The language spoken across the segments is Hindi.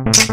क्लोए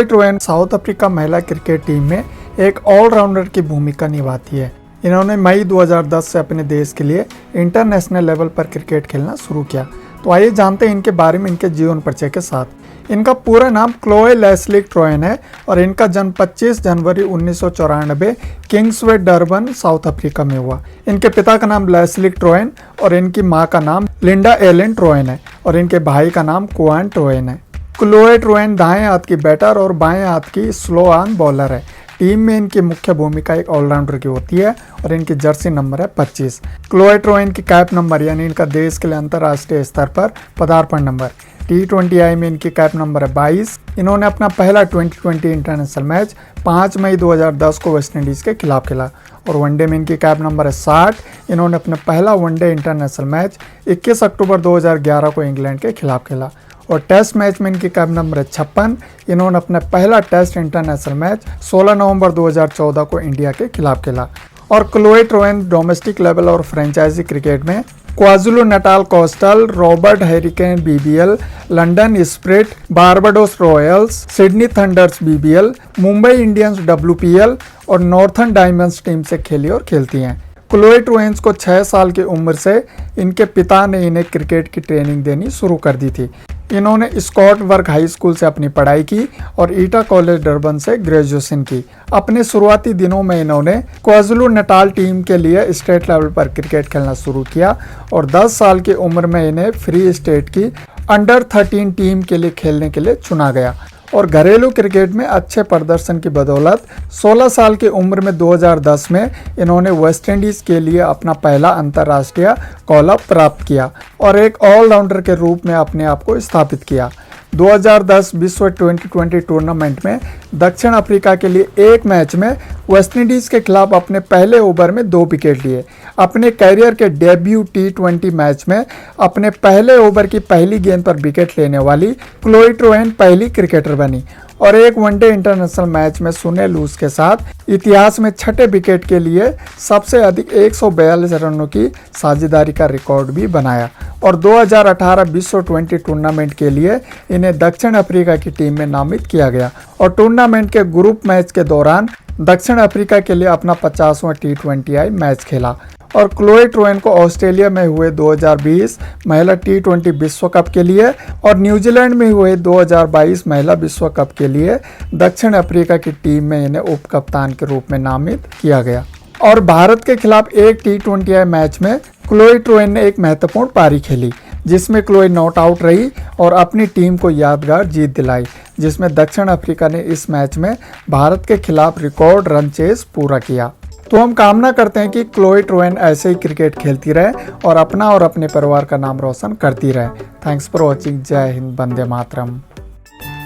ट्रोएन साउथ अफ्रीका महिला क्रिकेट टीम में एक ऑलराउंडर की भूमिका निभाती है। इन्होंने मई 2010 से अपने देश के लिए इंटरनेशनल लेवल पर क्रिकेट खेलना शुरू किया। तो आइए जानते हैं इनके बारे में इनके जीवन परिचय के साथ। इनका पूरा नाम क्लोए लेस्ली ट्रोएन है और इनका जन्म 25 जनवरी 1994 किंग्सवे डरबन साउथ अफ्रीका में हुआ। इनके पिता का नाम लेस्ली ट्रोएन और इनकी मां का नाम लिंडा एलेन ट्रोएन है और इनके भाई का नाम कोआन ट्रोएन है। क्लोए ट्रोएन दाएं हाथ की बैटर और बाएं हाथ की स्लो ऑन बॉलर है। टीम में इनकी मुख्य भूमिका एक ऑलराउंडर की होती है और इनकी जर्सी नंबर है 25। क्लोए ट्रोएन की कैप नंबर यानी इनका देश के लिए अंतर्राष्ट्रीय स्तर पर पदार्पण नंबर T20I में इनकी कैप नंबर है 22। इन्होंने अपना पहला 2020 इंटरनेशनल मैच 5 मई 2010 को वेस्टइंडीज़ के खिलाफ खेला और वनडे में इनकी कैप नंबर है 60। इन्होंने अपना पहला वनडे इंटरनेशनल मैच 21 अक्टूबर 2011 को इंग्लैंड के खिलाफ खेला और टेस्ट मैच में इनकी कैप नंबर है 56। इन्होंने अपना पहला टेस्ट इंटरनेशनल मैच 16 नवंबर 2014 को इंडिया के खिलाफ खेला। और क्लोए ट्रोएन डोमेस्टिक लेवल और फ्रेंचाइजी क्रिकेट में KwaZulu Natal coastal, Robert hurricane BBL, London spirit, Barbados Royals, Sydney thunder's BBL, Mumbai Indians WPL और नॉर्थर्न डायमंड्स टीम से खेली और खेलती हैं। क्लोए ट्रोएन को 6 साल की उम्र से इनके पिता ने इन्हें क्रिकेट की ट्रेनिंग देनी शुरू कर दी थी। इन्होंने स्कॉटवर्क हाई स्कूल से अपनी पढ़ाई की और ईटा कॉलेज डरबन से ग्रेजुएशन की। अपने शुरुआती दिनों में इन्होंने क्वाजुलू नटाल टीम के लिए स्टेट लेवल पर क्रिकेट खेलना शुरू किया और 10 साल की उम्र में इन्हें फ्री स्टेट की अंडर 13 टीम के लिए खेलने के लिए चुना गया और घरेलू क्रिकेट में अच्छे प्रदर्शन की बदौलत 16 साल की उम्र में 2010 में इन्होंने वेस्टइंडीज़ के लिए अपना पहला अंतर्राष्ट्रीय कॉल अप प्राप्त किया और एक ऑलराउंडर के रूप में अपने आप को स्थापित किया। 2010 विश्व T20 टूर्नामेंट में दक्षिण अफ्रीका के लिए एक मैच में वेस्टइंडीज़ के खिलाफ अपने पहले ओवर में 2 विकेट लिए। अपने कैरियर के डेब्यू T20 मैच में अपने पहले ओवर की पहली गेंद पर विकेट लेने वाली क्लोए ट्रोएन पहली क्रिकेटर बनी और एक वनडे इंटरनेशनल मैच में सुने लूज के साथ इतिहास में छठे विकेट के लिए सबसे अधिक 142 रनों की साझेदारी का रिकॉर्ड भी बनाया और 2018 विश्व T20 टूर्नामेंट के लिए इन्हें दक्षिण अफ्रीका की टीम में नामित किया गया और टूर्नामेंट के ग्रुप मैच के दौरान दक्षिण अफ्रीका के लिए अपना 50वां T20I मैच खेला। और क्लोए ट्रोएन को ऑस्ट्रेलिया में हुए 2020 महिला T20 विश्व कप के लिए और न्यूजीलैंड में हुए 2022 महिला विश्व कप के लिए दक्षिण अफ्रीका की टीम में इन्हें उप कप्तान के रूप में नामित किया गया। और भारत के खिलाफ एक T20I मैच में क्लोए ट्रोएन ने एक महत्वपूर्ण पारी खेली जिसमें क्लोए नॉट आउट रही और अपनी टीम को यादगार जीत दिलाई, जिसमें दक्षिण अफ्रीका ने इस मैच में भारत के खिलाफ रिकॉर्ड रन चेज पूरा किया। तो हम कामना करते हैं कि क्लोए ट्रोएन ऐसे ही क्रिकेट खेलती रहे और अपना और अपने परिवार का नाम रोशन करती रहे। Thanks for watching. जय हिंद, वंदे मातरम।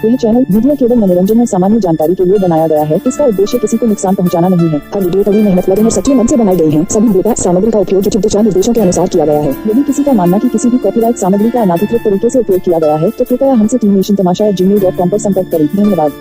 यह चैनल वीडियो केवल मनोरंजन और सामान्य जानकारी के लिए बनाया गया है। इसका उद्देश्य किसी को नुकसान पहुंचाना नहीं है। हर वीडियो कड़ी मेहनत लगे और सच्चे मन से बनाई गई है। सभी डेटा सामग्री का उपयोग उचित दिशा निर्देशों के अनुसार किया गया है। यदि किसी का मानना कि किसी भी कॉपीराइट सामग्री का अनाधिकृत तरीके से उपयोग किया गया है तो कृपया हमसे team nation tamasha@gmail.com पर संपर्क करें। धन्यवाद।